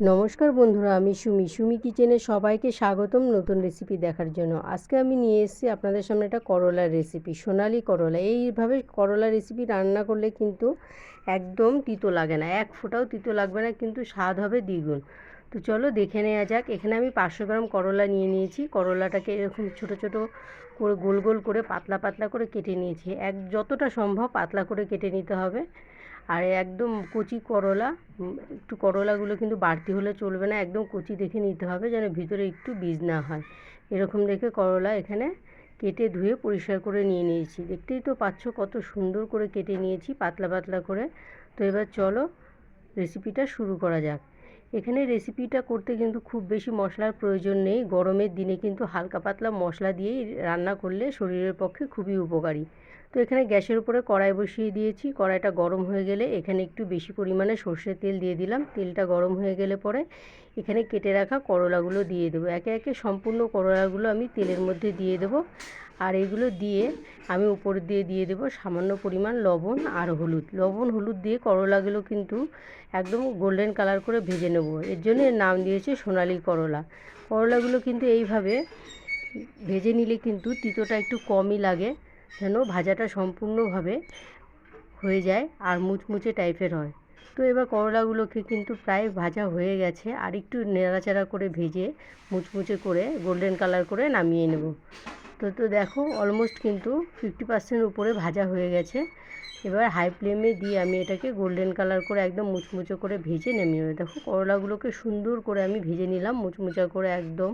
নমস্কার বন্ধুরা, আমি সুমি কিচেনে সবাইকে স্বাগতম নতুন রেসিপি দেখার জন্য। আজকে আমি নিয়ে এসেছি আপনাদের সামনে একটা করলার রেসিপি, সোনালি করলা। এইভাবে করলা রেসিপি রান্না করলে কিন্তু একদম তিতো লাগে না, এক ফোঁটাও তিতো লাগবে না, কিন্তু স্বাদ হবে দ্বিগুণ। তো চলো দেখে নেওয়া যাক। এখানে আমি 500 গ্রাম করলা নিয়ে নিয়েছি। করলাটাকে এরকম ছোট ছোট করে গোল গোল করে পাতলা পাতলা করে কেটে নিয়েছি। যতটা সম্ভব পাতলা করে কেটে নিতে হবে। আর একদম কচি করলা, একটু করলাগুলো কিন্তু বাড়তি হলে চলবে না, একদম কচি দেখে নিতে হবে যেন ভিতরে একটু বীজ না হয়। এরকম দেখে করলা এখানে কেটে ধুয়ে পরিষ্কার করে নিয়ে নিয়েছি। দেখতেই তো পাচ্ছ কত সুন্দর করে কেটে নিয়েছি পাতলা পাতলা করে। তো এবার চলো রেসিপিটা শুরু করা যাক। এখানে রেসিপিটা করতে কিন্তু খুব বেশি মশলার প্রয়োজন নেই। গরমের দিনে কিন্তু হালকা পাতলা মশলা দিয়েই রান্না করলে শরীরের পক্ষে খুবই উপকারী। তো এখানে গ্যাসের উপরে কড়াই বসিয়ে দিয়েছি। কড়াইটা গরম হয়ে গেলে এখানে একটু বেশি পরিমাণে সর্ষের তেল দিয়ে দিলাম। তেলটা গরম হয়ে গেলে পরে এখানে কেটে রাখা করলাগুলো দিয়ে দেবো। একে একে সম্পূর্ণ করলাগুলো আমি তেলের মধ্যে দিয়ে দেবো। আর এগুলো দিয়ে আমি উপর দিয়ে দিয়ে দেবো সামান্য পরিমাণ লবণ আর হলুদ। লবণ হলুদ দিয়ে করলাগুলো কিন্তু একদম গোল্ডেন কালার করে ভেজে নেব। এর জন্য এর নাম দিয়েছে সোনালি করলা। করলাগুলো কিন্তু এইভাবে ভেজে নিলে কিন্তু তিতোটা একটু কমই লাগে, যেন ভাজাটা সম্পূর্ণভাবে হয়ে যায় আর মুচমুচে টাইপের হয়। তো এবার করলাগুলোকে কিন্তু প্রায় ভাজা হয়ে গেছে, আর একটু নেড়াচাড়া করে ভেজে মুচমুচে করে গোল্ডেন কালার করে নামিয়ে নেব। তো দেখো অলমোস্ট কিন্তু 50% উপরে ভাজা হয়ে গেছে। এবার হাই ফ্লেমে দিয়ে আমি এটাকে গোল্ডেন কালার করে একদম মুচমুচে করে ভেজে নামিয়ে নেব। দেখো করলাগুলোকে সুন্দর করে আমি ভেজে নিলাম মুচমুচে করে একদম।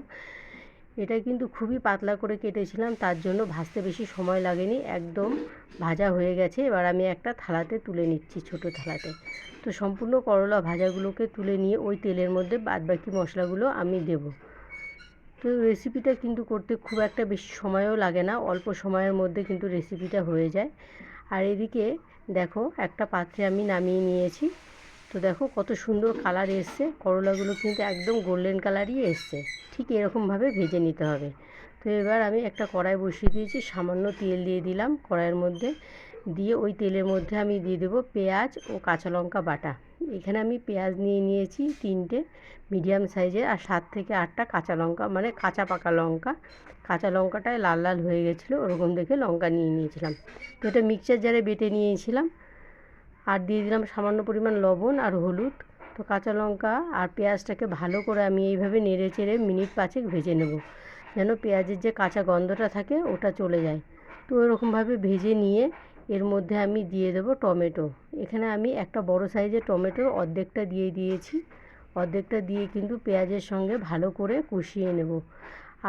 এটা কিন্তু খুবই পাতলা করে কেটেছিলাম, তার জন্য ভাজতে বেশি সময় লাগেনি, একদম ভাজা হয়ে গেছে। এবার আমি একটা থালাতে তুলে নিচ্ছি, ছোট থালাতে। তো সম্পূর্ণ করলা ভাজাগুলোকে তুলে নিয়ে ওই তেলের মধ্যে বাদবাকি মশলাগুলো আমি দেব। তো রেসিপিটা কিন্তু করতে খুব একটা বেশি সময়ও লাগে না, অল্প সময়ের মধ্যে কিন্তু রেসিপিটা হয়ে যায়। আর এদিকে দেখো একটা পাত্রে আমি নামিয়ে নিয়েছি। তো দেখো কত সুন্দর কালার এসছে, করলাগুলো কিন্তু একদম গোল্ডেন কালারই এসছে। ঠিক এরকমভাবে ভেজে নিতে হবে। তো এবার আমি একটা কড়াই বসিয়ে দিয়েছি, সামান্য তেল দিয়ে দিলাম কড়াইয়ের মধ্যে। দিয়ে ওই তেলের মধ্যে আমি দিয়ে দেবো পেঁয়াজ ও কাঁচা লঙ্কা বাটা। এখানে আমি পেঁয়াজ নিয়ে নিয়েছি 3টে মিডিয়াম সাইজের, আর 7 থেকে 8টা কাঁচা লঙ্কা, মানে কাঁচা পাকা লঙ্কা। কাঁচা লঙ্কাটায় লাল লাল হয়ে গেছিলো, ওরকম দেখে লঙ্কা নিয়ে নিয়েছিলাম। তো এটা মিক্সচার জারে বেটে নিয়েছিলাম। আর দিয়ে দিলাম সামান্য পরিমাণ লবণ আর হলুদ। তো কাঁচা লঙ্কা আর পেঁয়াজটাকে ভালো করে আমি এইভাবে নেড়ে চেড়ে মিনিট 5 ভেজে নেব, যেন পেঁয়াজের যে কাঁচা গন্ধটা থাকে ওটা চলে যায়। তো এরকমভাবে ভেজে নিয়ে এর মধ্যে আমি দিয়ে দেবো টমেটো। এখানে আমি একটা বড় সাইজের টমেটোর অর্ধেকটা দিয়ে দিয়েছি। অর্ধেকটা দিয়ে কিন্তু পেঁয়াজের সঙ্গে ভালো করে কষিয়ে নেব।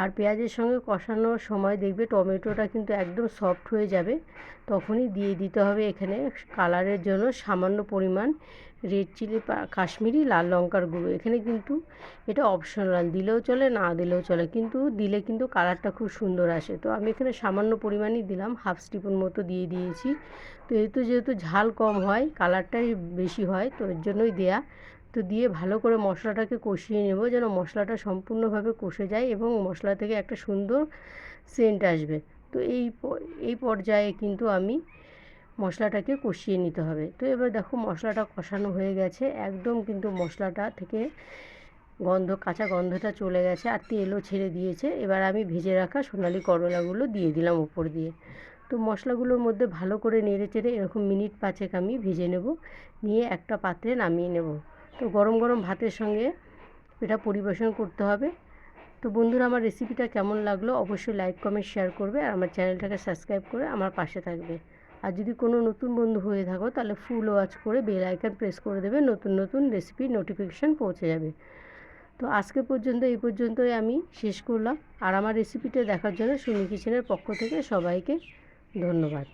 আর পেঁয়াজের সঙ্গে কষানোর সময় দেখবে টমেটোটা কিন্তু একদম সফট হয়ে যাবে, তখনই দিয়ে দিতে হবে এখানে কালারের জন্য সামান্য পরিমাণ রেড চিলি কাশ্মীরি লাল লঙ্কার গুঁড়ো। এখানে কিন্তু এটা অপশনাল, দিলেও চলে না দিলেও চলে, কিন্তু দিলে কিন্তু কালারটা খুব সুন্দর আসে। তো আমি এখানে সামান্য পরিমাণই দিলাম, হাফ স্পুন মতো দিয়ে দিয়েছি। তো যেহেতু ঝাল কম হয়, কালারটাই বেশি হয়, তো এর জন্যই দেয়া। তো দিয়ে ভালো করে মশলাটাকে কষিয়ে নেব, যেন মশলাটা সম্পূর্ণভাবে কষে যায় এবং মশলা থেকে একটা সুন্দর সেন্ট আসবে। তো এই পর্যায়ে কিন্তু আমি মশলাটাকে কষিয়ে নিতে হবে। তো এবার দেখো মশলাটা কষানো হয়ে গেছে, একদম কিন্তু মশলাটা থেকে কাঁচা গন্ধটা চলে গেছে আর তেলও ছেড়ে দিয়েছে। এবার আমি ভেজে রাখা সোনালি করলাগুলো দিয়ে দিলাম উপর দিয়ে। তো মশলাগুলোর মধ্যে ভালো করে নেড়ে চেড়ে এরকম মিনিট 5 আমি ভেজে নেব, নিয়ে একটা পাত্রে নামিয়ে নেব। তো গরম গরম ভাতের সঙ্গে এটা পরিবেশন করতে হবে। তো বন্ধুরা, আমার রেসিপিটা কেমন লাগলো অবশ্যই লাইক কমেন্ট শেয়ার করবে, আর আমার চ্যানেলটাকে সাবস্ক্রাইব করে আমার পাশে থাকবে। আর যদি কোনো নতুন বন্ধু হয়ে থাকো তাহলে ফুল ওয়াচ করে বেল আইকন প্রেস করে দেবে, নতুন নতুন রেসিপির নোটিফিকেশান পৌঁছে যাবে। তো আজকে পর্যন্ত এই পর্যন্তই আমি শেষ করলাম। আর আমার রেসিপিটা দেখার জন্য সুমি কিচেনের পক্ষ থেকে সবাইকে ধন্যবাদ।